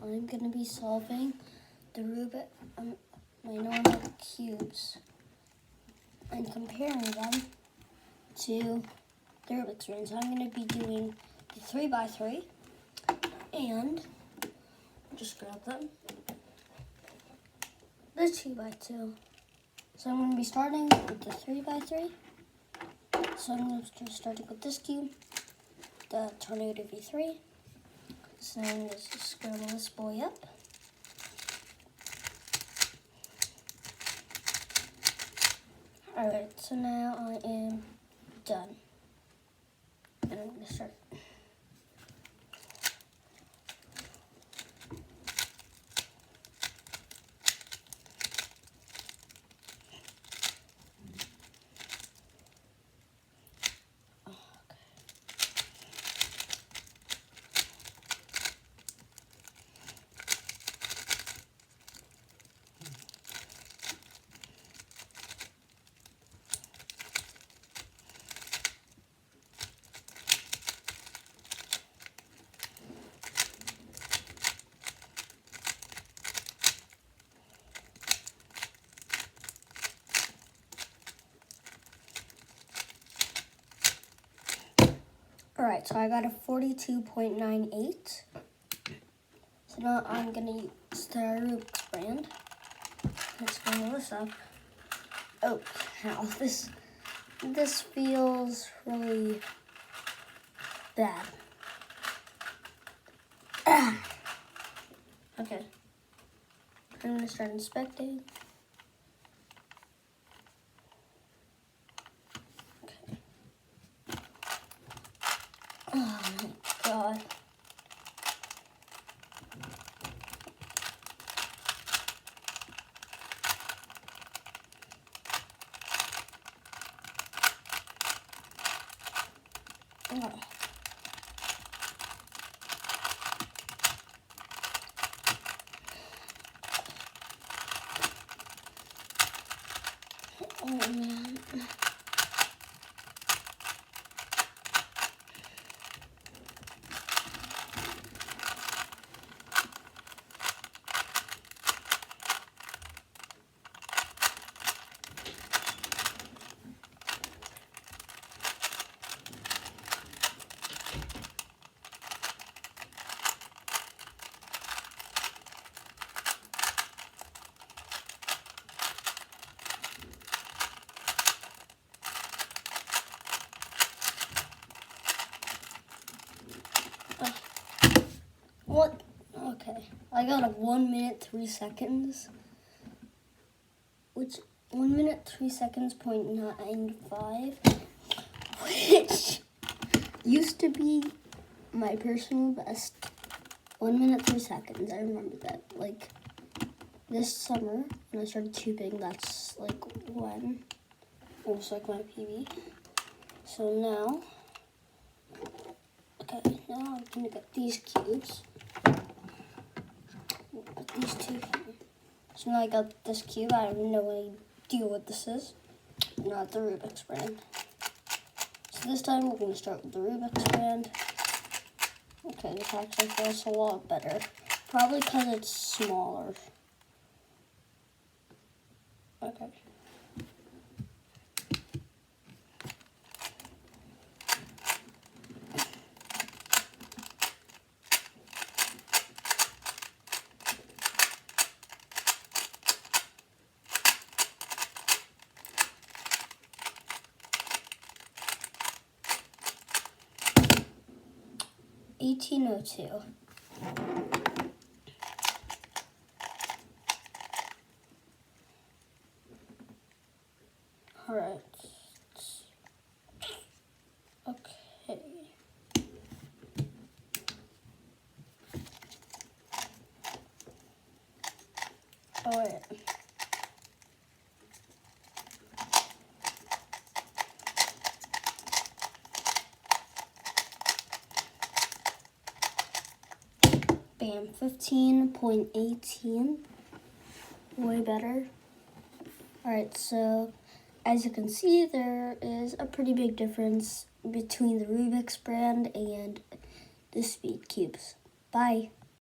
I'm going to be solving the Rubik, my normal cubes, and comparing them to the Rubik's Rand. So I'm going to be doing the 3x3, and just grab them, the 2x2. So I'm going to be starting with the 3x3. So I'm going to start with this cube, the Tornado V3. So I'm going to just scramble this boy up. Alright, so now I am done. And I'm going to start. Alright, so I got a 42.98. So now I'm going to use the Rubik's Rand. Let's scramble this up. Oh, now this feels really bad. Okay. I'm going to start inspecting. Okay. Oh my God. Oh. Oh man. What? Okay. I got a 1 minute 3 seconds, which 1 minute 3 seconds .95, which used to be my personal best. 1 minute 3 seconds. I remember that. Like this summer when I started tubing, that's like when it was like my PB. So now, okay, now I'm gonna get these cubes. Put these two here. So now I got this cube. I have no idea what this is. Not the Rubik's Rand. So this time we're going to start with the Rubik's Rand. Okay, this actually feels a lot better. Probably because it's smaller. Okay. $18.02. All right. Okay. All right. Bam, 15.18. Way better. Alright, so as you can see, there is a pretty big difference between the Rubik's Rand and the speed cubes. Bye.